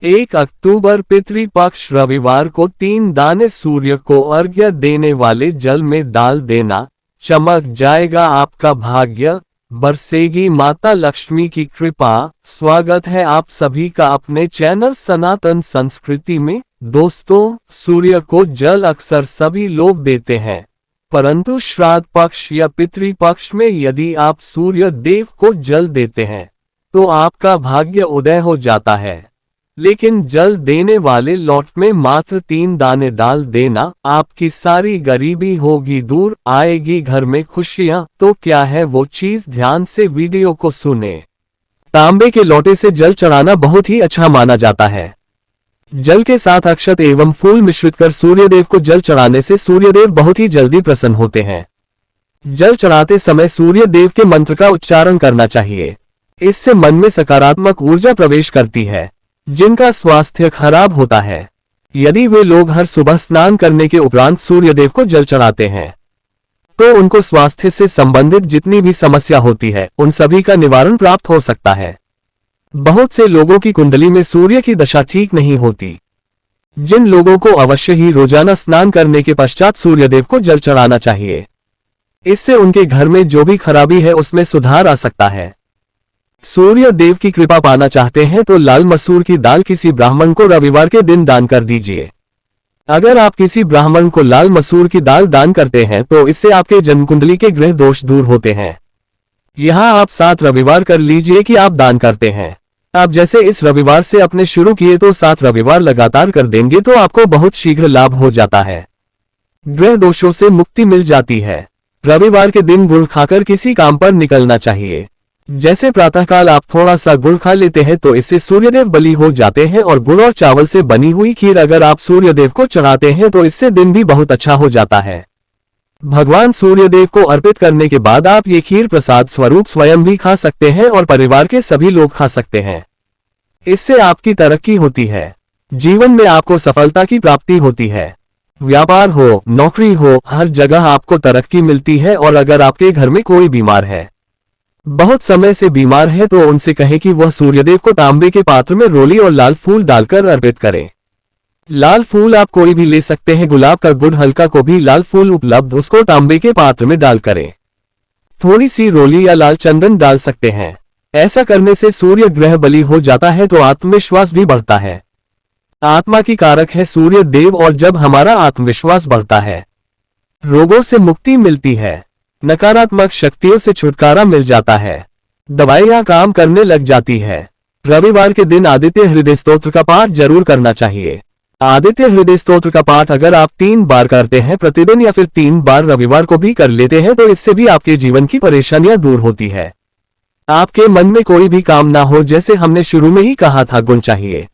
1 अक्टूबर पितृपक्ष रविवार को 3 दाने सूर्य को अर्घ्य देने वाले जल में डाल देना। चमक जाएगा आपका भाग्य, बरसेगी माता लक्ष्मी की कृपा। स्वागत है आप सभी का अपने चैनल सनातन संस्कृति में। दोस्तों, सूर्य को जल अक्सर सभी लोग देते हैं, परंतु श्राद्ध पक्ष या पितृपक्ष में यदि आप सूर्य देव को जल देते हैं तो आपका भाग्य उदय हो जाता है। लेकिन जल देने वाले लॉट में मात्र 3 दाने डाल देना, आपकी सारी गरीबी होगी दूर, आएगी घर में खुशियां। तो क्या है वो चीज, ध्यान से वीडियो को सुने। तांबे के लोटे से जल चढ़ाना बहुत ही अच्छा माना जाता है। जल के साथ अक्षत एवं फूल मिश्रित कर सूर्यदेव को जल चढ़ाने से सूर्यदेव बहुत ही जल्दी प्रसन्न होते हैं। जल चढ़ाते समय सूर्यदेव के मंत्र का उच्चारण करना चाहिए। इससे मन में सकारात्मक ऊर्जा प्रवेश करती है। जिनका स्वास्थ्य खराब होता है, यदि वे लोग हर सुबह स्नान करने के उपरांत सूर्यदेव को जल चढ़ाते हैं तो उनको स्वास्थ्य से संबंधित जितनी भी समस्या होती है उन सभी का निवारण प्राप्त हो सकता है। बहुत से लोगों की कुंडली में सूर्य की दशा ठीक नहीं होती, जिन लोगों को अवश्य ही रोजाना स्नान करने के पश्चात सूर्यदेव को जल चढ़ाना चाहिए। इससे उनके घर में जो भी खराबी है उसमें सुधार आ सकता है। सूर्य देव की कृपा पाना चाहते हैं तो लाल मसूर की दाल किसी ब्राह्मण को रविवार के दिन दान कर दीजिए। अगर आप किसी ब्राह्मण को लाल मसूर की दाल दान करते हैं तो इससे आपके जन्म कुंडली के ग्रह दोष दूर होते हैं। यहां आप 7 रविवार कर लीजिए कि आप दान करते हैं। आप जैसे इस रविवार से अपने शुरू किए तो 7 रविवार लगातार कर देंगे तो आपको बहुत शीघ्र लाभ हो जाता है। ग्रह दोषों से मुक्ति मिल जाती है। रविवार के दिन गुड़ खाकर किसी काम पर निकलना चाहिए। जैसे प्रातःकाल आप थोड़ा सा गुड़ खा लेते हैं तो इससे सूर्यदेव बलि हो जाते हैं, और गुड़ और चावल से बनी हुई खीर अगर आप सूर्यदेव को चढ़ाते हैं तो इससे दिन भी बहुत अच्छा हो जाता है। भगवान सूर्यदेव को अर्पित करने के बाद आप ये खीर प्रसाद स्वरूप स्वयं भी खा सकते हैं और परिवार के सभी लोग खा सकते हैं। इससे आपकी तरक्की होती है, जीवन में आपको सफलता की प्राप्ति होती है। व्यापार हो, नौकरी हो, हर जगह आपको तरक्की मिलती है। और अगर आपके घर में कोई बीमार है, बहुत समय से बीमार है, तो उनसे कहें कि वह सूर्यदेव को तांबे के पात्र में रोली और लाल फूल डालकर अर्पित करें। लाल फूल आप कोई भी ले सकते हैं, गुलाब का गुड़ हल्का को भी लाल फूल उपलब्ध, उसको तांबे के पात्र में डाल करें। थोड़ी सी रोली या लाल चंदन डाल सकते हैं। ऐसा करने से सूर्य ग्रह बलि हो जाता है तो आत्मविश्वास भी बढ़ता है। आत्मा की कारक है सूर्य देव, और जब हमारा आत्मविश्वास बढ़ता है रोगों से मुक्ति मिलती है, नकारात्मक शक्तियों से छुटकारा मिल जाता है, दवाइयां काम करने लग जाती है। रविवार के दिन आदित्य हृदय स्तोत्र का पाठ जरूर करना चाहिए। आदित्य हृदय स्तोत्र का पाठ अगर आप 3 बार करते हैं प्रतिदिन या फिर 3 बार रविवार को भी कर लेते हैं तो इससे भी आपके जीवन की परेशानियां दूर होती है। आपके मन में कोई भी काम ना हो, जैसे हमने शुरू में ही कहा था, गुण चाहिए,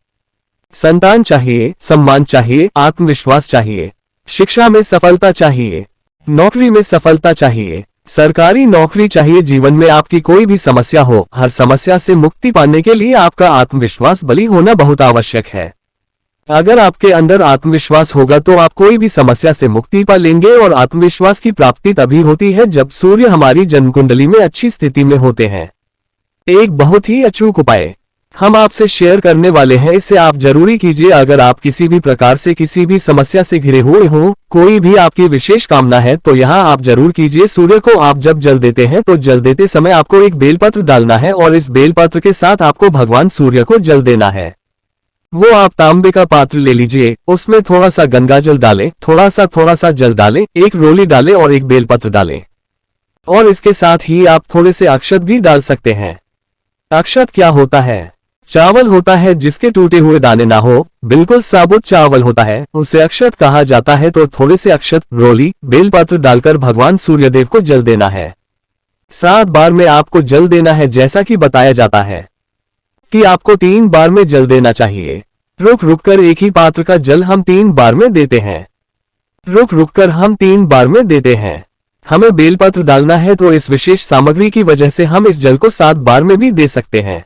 संतान चाहिए, सम्मान चाहिए, आत्मविश्वास चाहिए, शिक्षा में सफलता चाहिए, नौकरी में सफलता चाहिए, सरकारी नौकरी चाहिए। जीवन में आपकी कोई भी समस्या हो, हर समस्या से मुक्ति पाने के लिए आपका आत्मविश्वास बली होना बहुत आवश्यक है। अगर आपके अंदर आत्मविश्वास होगा तो आप कोई भी समस्या से मुक्ति पा लेंगे। और आत्मविश्वास की प्राप्ति तभी होती है जब सूर्य हमारी जन्म कुंडली में अच्छी स्थिति में होते हैं। एक बहुत ही अचूक उपाय हम आपसे शेयर करने वाले हैं, इसे आप जरूरी कीजिए। अगर आप किसी भी प्रकार से किसी भी समस्या से घिरे हुए हो, कोई भी आपकी विशेष कामना है, तो यहाँ आप जरूर कीजिए। सूर्य को आप जब जल देते हैं तो जल देते समय आपको एक बेलपत्र डालना है, और इस बेलपत्र के साथ आपको भगवान सूर्य को जल देना है। वो आप तांबे का पात्र ले लीजिए, उसमें थोड़ा सा गंगा जल डालें, थोड़ा सा जल डालें, एक रोली डालें और एक बेलपत्र डालें, और इसके साथ ही आप थोड़े से अक्षत भी डाल सकते हैं। अक्षत क्या होता है? चावल होता है जिसके टूटे हुए दाने ना हो, बिल्कुल साबुत चावल होता है, उसे अक्षत कहा जाता है। तो थोड़े से अक्षत, रोली, बेलपत्र डालकर भगवान सूर्यदेव को जल देना है। 7 बार में आपको जल देना है। जैसा कि बताया जाता है कि आपको 3 बार में जल देना चाहिए। रुक रुक कर एक ही पात्र का जल हम 3 बार में देते हैं। रुक रुक कर हम 3 बार में देते हैं। हमें बेलपत्र डालना है, तो इस विशेष सामग्री की वजह से हम इस जल को 7 बार में भी दे सकते हैं।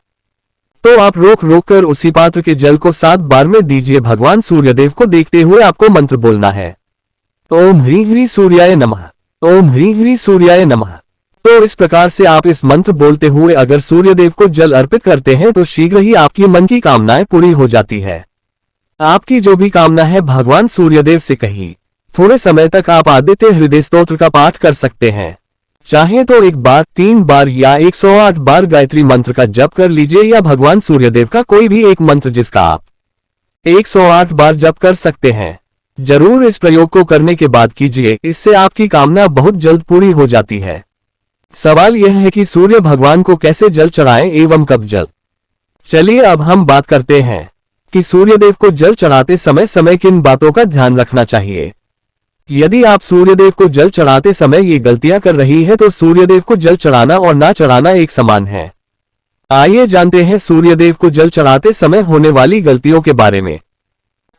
तो आप रोक रोक कर उसी पात्र के जल को 7 बार में दीजिए। भगवान सूर्यदेव को देखते हुए आपको मंत्र बोलना है, ओम ह्रीं ह्रीं सूर्याय नमः, ओम ह्रीं ह्रीं सूर्याय नमः। तो इस प्रकार से आप इस मंत्र बोलते हुए अगर सूर्यदेव को जल अर्पित करते हैं तो शीघ्र ही आपकी मन की कामनाएं पूरी हो जाती है। आपकी जो भी कामना है भगवान सूर्यदेव से कही। थोड़े समय तक आप आदित्य हृदय स्तोत्र का पाठ कर सकते हैं। चाहे तो 1 बार, 3 बार या 108 बार गायत्री मंत्र का जप कर लीजिए या भगवान सूर्यदेव का कोई भी एक मंत्र जिसका आप 108 बार जप कर सकते हैं। जरूर इस प्रयोग को करने के बाद कीजिए, इससे आपकी कामना बहुत जल्द पूरी हो जाती है। सवाल यह है कि सूर्य भगवान को कैसे जल चढ़ाएं एवं कब जल। चलिए अब हम बात करते हैं कि सूर्यदेव को जल चढ़ाते समय समय किन बातों का ध्यान रखना चाहिए। यदि आप सूर्यदेव को जल चढ़ाते समय ये गलतियां कर रही है तो सूर्यदेव को जल चढ़ाना और ना चढ़ाना एक समान है। आइए जानते हैं सूर्यदेव को जल चढ़ाते समय होने वाली गलतियों के बारे में।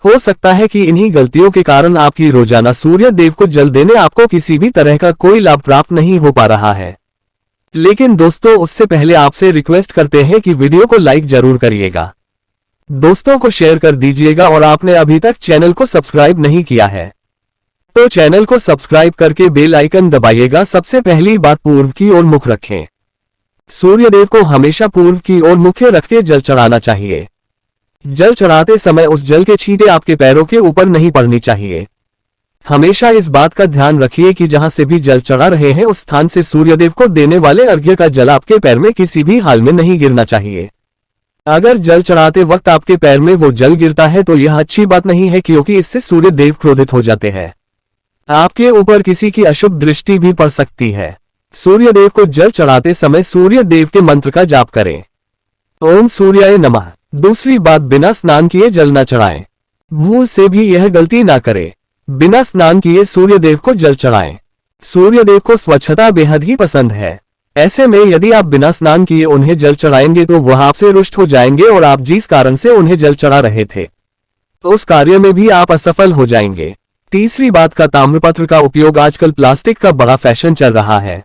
हो सकता है कि इन्हीं गलतियों के कारण आपकी रोजाना सूर्यदेव को जल देने आपको किसी भी तरह का कोई लाभ प्राप्त नहीं हो पा रहा है। लेकिन दोस्तों उससे पहले आपसे रिक्वेस्ट करते हैं कि वीडियो को लाइक जरूर करिएगा, दोस्तों को शेयर कर दीजिएगा और आपने अभी तक चैनल को सब्सक्राइब नहीं किया है तो चैनल को सब्सक्राइब करके बेल आइकन दबाइएगा। सबसे पहली बात, पूर्व की ओर मुख रखें। सूर्यदेव को हमेशा पूर्व की ओर मुख रख के जल चढ़ाना चाहिए। जल चढ़ाते समय उस जल के छींटे आपके पैरों के ऊपर नहीं पड़नी चाहिए। हमेशा इस बात का ध्यान रखिए कि जहां से भी जल चढ़ा रहे हैं उस स्थान से सूर्यदेव को देने वाले अर्घ्य का जल आपके पैर में किसी भी हाल में नहीं गिरना चाहिए। अगर जल चढ़ाते वक्त आपके पैर में वो जल गिरता है तो यह अच्छी बात नहीं है, क्योंकि इससे सूर्यदेव क्रोधित हो जाते हैं। आपके ऊपर किसी की अशुभ दृष्टि भी पड़ सकती है। सूर्यदेव को जल चढ़ाते समय सूर्यदेव के मंत्र का जाप करें। ओम सूर्याय नमः। दूसरी बात, बिना स्नान किए जल न चढ़ाएं। भूल से भी यह गलती ना करें। बिना स्नान किए सूर्यदेव को जल चढ़ाएं। सूर्यदेव को स्वच्छता बेहद ही पसंद है। ऐसे में यदि आप बिना स्नान किए उन्हें जल चढ़ाएंगे तो वह आपसे रुष्ट हो जाएंगे और आप जिस कारण से उन्हें जल चढ़ा रहे थे उस कार्य में भी आप असफल हो जाएंगे। तीसरी बात का, ताम्रपत्र का उपयोग। आजकल प्लास्टिक का बड़ा फैशन चल रहा है।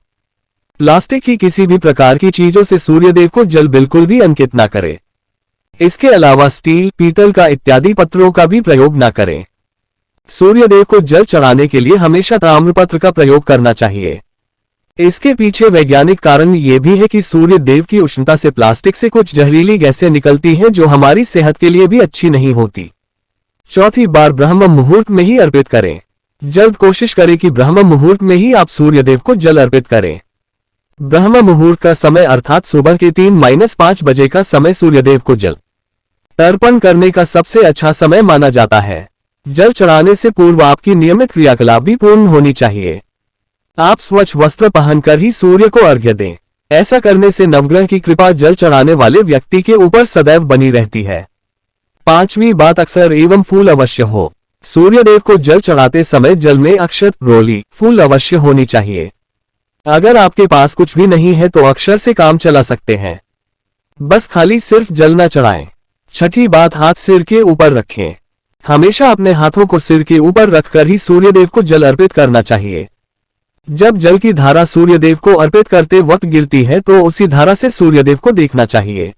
प्लास्टिक की किसी भी प्रकार की चीजों से सूर्यदेव को जल बिल्कुल भी अंकित ना करें। इसके अलावा स्टील, पीतल का इत्यादि पत्रों का भी प्रयोग ना करें। सूर्यदेव को जल चढ़ाने के लिए हमेशा ताम्रपत्र का प्रयोग करना चाहिए। इसके पीछे वैज्ञानिक कारण ये भी है कि सूर्यदेव की उष्णता से प्लास्टिक से कुछ जहरीली गैसें निकलती हैं जो हमारी सेहत के लिए भी अच्छी नहीं होती। चौथी बार, ब्रह्म मुहूर्त में ही अर्पित करें। जल्द कोशिश करें कि ब्रह्म मुहूर्त में ही आप सूर्यदेव को जल अर्पित करें। ब्रह्म मुहूर्त का समय अर्थात सुबह के 3-5 बजे का समय सूर्यदेव को जल तर्पण करने का सबसे अच्छा समय माना जाता है। जल चढ़ाने से पूर्व आपकी नियमित क्रियाकलाप भी पूर्ण होनी चाहिए। आप स्वच्छ वस्त्र पहनकर ही सूर्य को अर्घ्य दें। ऐसा करने से नवग्रह की कृपा जल चढ़ाने वाले व्यक्ति के ऊपर सदैव बनी रहती है। पांचवी बात, अक्षर एवं फूल अवश्य हो। सूर्यदेव को जल चढ़ाते समय जल में अक्षत, रोली, फूल अवश्य होनी चाहिए। अगर आपके पास कुछ भी नहीं है तो अक्षर से काम चला सकते हैं। बस खाली सिर्फ जल न चढ़ाएं। छठी बात, हाथ सिर के ऊपर रखें। हमेशा अपने हाथों को सिर के ऊपर रखकर ही सूर्यदेव को जल अर्पित करना चाहिए। जब जल की धारा सूर्यदेव को अर्पित करते वक्त गिरती है तो उसी धारा से सूर्यदेव को देखना चाहिए।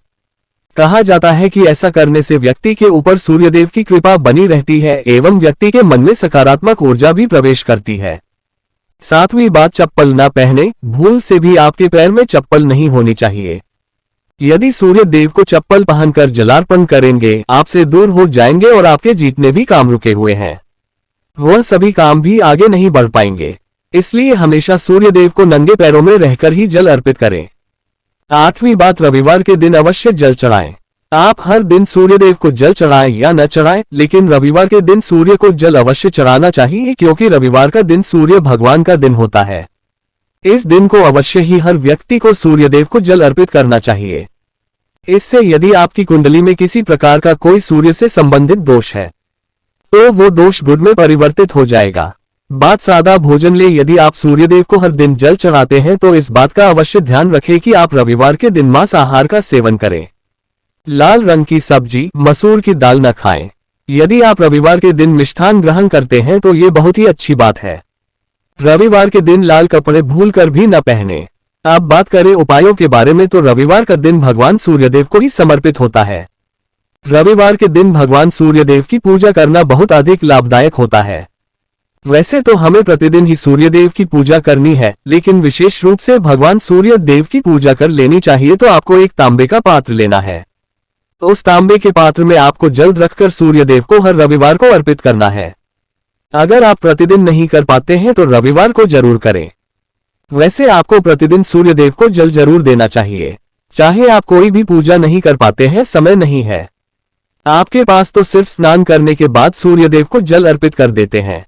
कहा जाता है कि ऐसा करने से व्यक्ति के ऊपर सूर्यदेव की कृपा बनी रहती है एवं व्यक्ति के मन में सकारात्मक ऊर्जा भी प्रवेश करती है। सातवीं बात, चप्पल न पहने। भूल से भी आपके पैर में चप्पल नहीं होनी चाहिए। यदि सूर्यदेव को चप्पल पहनकर जलार्पण करेंगे आपसे दूर हो जाएंगे और आपके जितने भी काम रुके हुए हैं वह सभी काम भी आगे नहीं बढ़ पाएंगे। इसलिए हमेशा सूर्यदेव को नंगे पैरों में रहकर ही जल अर्पित करें। आठवीं बात, रविवार के दिन अवश्य जल चढ़ाएं। आप हर दिन सूर्यदेव को जल चढ़ाएं या न चढ़ाएं, लेकिन रविवार के दिन सूर्य को जल अवश्य चढ़ाना चाहिए, क्योंकि रविवार का दिन सूर्य भगवान का दिन होता है। इस दिन को अवश्य ही हर व्यक्ति को सूर्यदेव को जल अर्पित करना चाहिए। इससे यदि आपकी कुंडली में किसी प्रकार का कोई सूर्य से संबंधित दोष है तो वो दोष गुण में परिवर्तित हो जाएगा। बात सादा भोजन ले। यदि आप सूर्यदेव को हर दिन जल चढ़ाते हैं तो इस बात का अवश्य ध्यान रखें कि आप रविवार के दिन मांस आहार का सेवन करें। लाल रंग की सब्जी, मसूर की दाल न खाएं। यदि आप रविवार के दिन मिष्ठान ग्रहण करते हैं तो ये बहुत ही अच्छी बात है। रविवार के दिन लाल कपड़े भूलकर भी न पहने। अब बात करें उपायों के बारे में तो रविवार का दिन भगवान सूर्यदेव को ही समर्पित होता है। रविवार के दिन भगवान सूर्यदेव की पूजा करना बहुत अधिक लाभदायक होता है। वैसे तो हमें प्रतिदिन ही सूर्य देव की पूजा करनी है, लेकिन विशेष रूप से भगवान सूर्य देव की पूजा कर लेनी चाहिए तो आपको एक तांबे का पात्र लेना है। उस तांबे के पात्र में आपको जल रखकर सूर्य देव को हर रविवार को अर्पित करना है। अगर आप प्रतिदिन नहीं कर पाते हैं तो रविवार को जरूर करें। वैसे आपको प्रतिदिन सूर्य देव को जल जरूर देना चाहिए, चाहे आप कोई भी पूजा नहीं कर पाते हैं, समय नहीं है आपके पास तो सिर्फ स्नान करने के बाद सूर्य देव को जल अर्पित कर देते हैं,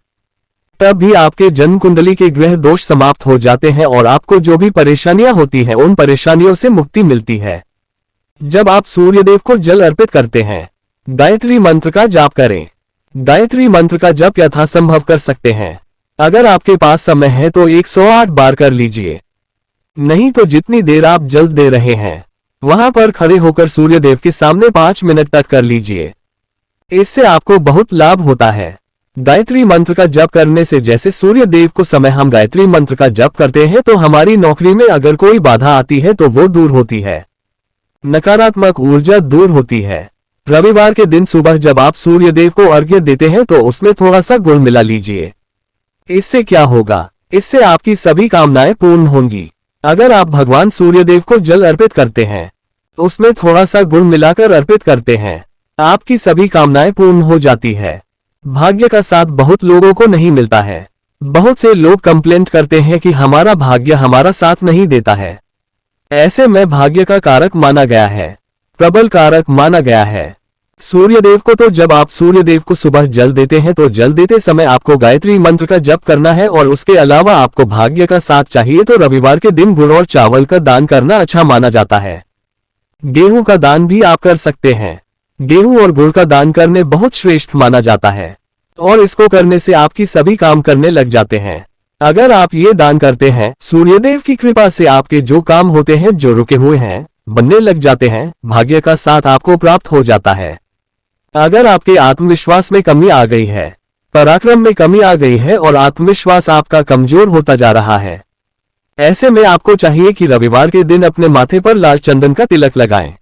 तब भी आपके जन्म कुंडली के ग्रह दोष समाप्त हो जाते हैं और आपको जो भी परेशानियां होती हैं उन परेशानियों से मुक्ति मिलती है। जब आप सूर्य देव को जल अर्पित करते हैं, गायत्री मंत्र का जाप करें। गायत्री मंत्र का जप यथासंभव कर सकते हैं। अगर आपके पास समय है तो 108 बार कर लीजिए, नहीं तो जितनी देर आप जल दे रहे हैं वहां पर खड़े होकर सूर्य देव के सामने 5 मिनट तक कर लीजिए। इससे आपको बहुत लाभ होता है। गायत्री मंत्र का जप करने से जैसे सूर्य देव को समय हम गायत्री मंत्र का जप करते हैं तो हमारी नौकरी में अगर कोई बाधा आती है तो वो दूर होती है, नकारात्मक ऊर्जा दूर होती है। रविवार के दिन सुबह जब आप सूर्य देव को अर्घ्य देते हैं तो उसमें थोड़ा सा गुड़ मिला लीजिए। इससे क्या होगा, इससे आपकी सभी कामनाएं पूर्ण होंगी। अगर आप भगवान सूर्य देव को जल अर्पित करते हैं, उसमें थोड़ा सा गुड़ मिलाकर अर्पित करते हैं, आपकी सभी कामनाएं पूर्ण हो जाती है। भाग्य का साथ बहुत लोगों को नहीं मिलता है। बहुत से लोग कंप्लेंट करते हैं कि हमारा भाग्य हमारा साथ नहीं देता है। ऐसे में भाग्य का कारक माना गया है, प्रबल कारक माना गया है सूर्य देव को। तो जब आप सूर्य देव को सुबह जल देते हैं तो जल देते समय आपको गायत्री मंत्र का जप करना है और उसके अलावा आपको भाग्य का साथ चाहिए तो रविवार के दिन गुड़ और चावल का दान करना अच्छा माना जाता है। गेहूं का दान भी आप कर सकते हैं। गेहूं और गुड़ का दान करने बहुत श्रेष्ठ माना जाता है और इसको करने से आपकी सभी काम करने लग जाते हैं। अगर आप ये दान करते हैं, सूर्यदेव की कृपा से आपके जो काम होते हैं, जो रुके हुए हैं, बनने लग जाते हैं। भाग्य का साथ आपको प्राप्त हो जाता है। अगर आपके आत्मविश्वास में कमी आ गई है, पराक्रम में कमी आ गई है और आत्मविश्वास आपका कमजोर होता जा रहा है, ऐसे में आपको चाहिए कि रविवार के दिन अपने माथे पर लाल चंदन का तिलक लगाएं।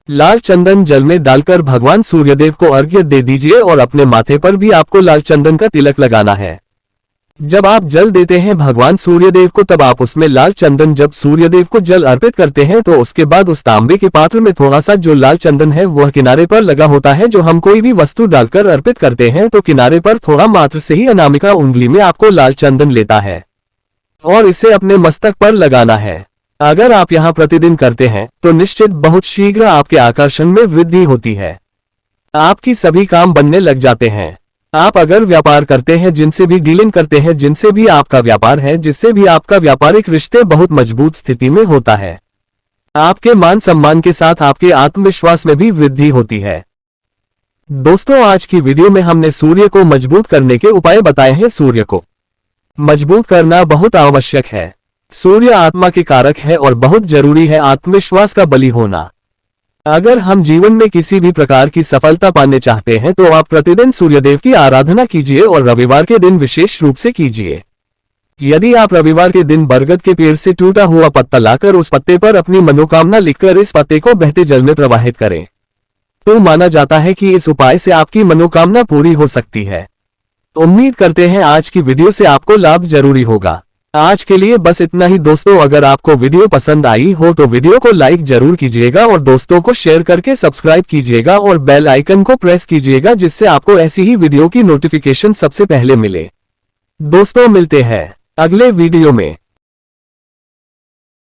लाल चंदन जल में डालकर भगवान सूर्यदेव को अर्घ्य दे दीजिए और अपने माथे पर भी आपको लाल चंदन का तिलक लगाना है। जब आप जल देते हैं भगवान सूर्यदेव को, तब आप उसमें लाल चंदन, जब सूर्यदेव को जल अर्पित करते हैं तो उसके बाद उस तांबे के पात्र में थोड़ा सा जो लाल चंदन है वह किनारे पर लगा होता है। जो हम कोई भी वस्तु डालकर अर्पित करते हैं तो किनारे पर थोड़ा मात्र से ही अनामिका उंगली में आपको लाल चंदन लेता है और इसे अपने मस्तक पर लगाना है। अगर आप यहाँ प्रतिदिन करते हैं तो निश्चित बहुत शीघ्र आपके आकर्षण में वृद्धि होती है। आपकी सभी काम बनने लग जाते हैं। आप अगर व्यापार करते हैं, जिनसे भी डीलिंग करते हैं, जिनसे भी आपका व्यापार है, जिससे भी आपका व्यापारिक रिश्ते बहुत मजबूत स्थिति में होता है, आपके मान सम्मान के साथ आपके आत्मविश्वास में भी वृद्धि होती है। दोस्तों, आज की वीडियो में हमने सूर्य को मजबूत करने के उपाय बताए हैं। सूर्य को मजबूत करना बहुत आवश्यक है। सूर्य आत्मा के कारक है और बहुत जरूरी है आत्मविश्वास का बली होना। अगर हम जीवन में किसी भी प्रकार की सफलता पाने चाहते हैं तो आप प्रतिदिन सूर्यदेव की आराधना कीजिए और रविवार के दिन विशेष रूप से कीजिए। यदि आप रविवार के दिन बरगद के पेड़ से टूटा हुआ पत्ता लाकर उस पत्ते पर अपनी मनोकामना लिखकर इस पत्ते को बहते जल में प्रवाहित करें तो माना जाता है कि इस उपाय से आपकी मनोकामना पूरी हो सकती है। उम्मीद करते हैं आज की वीडियो से आपको लाभ जरूरी होगा। आज के लिए बस इतना ही दोस्तों। अगर आपको वीडियो पसंद आई हो तो वीडियो को लाइक जरूर कीजिएगा और दोस्तों को शेयर करके सब्सक्राइब कीजिएगा और बेल आइकन को प्रेस कीजिएगा, जिससे आपको ऐसी ही वीडियो की नोटिफिकेशन सबसे पहले मिले। दोस्तों, मिलते हैं अगले वीडियो में।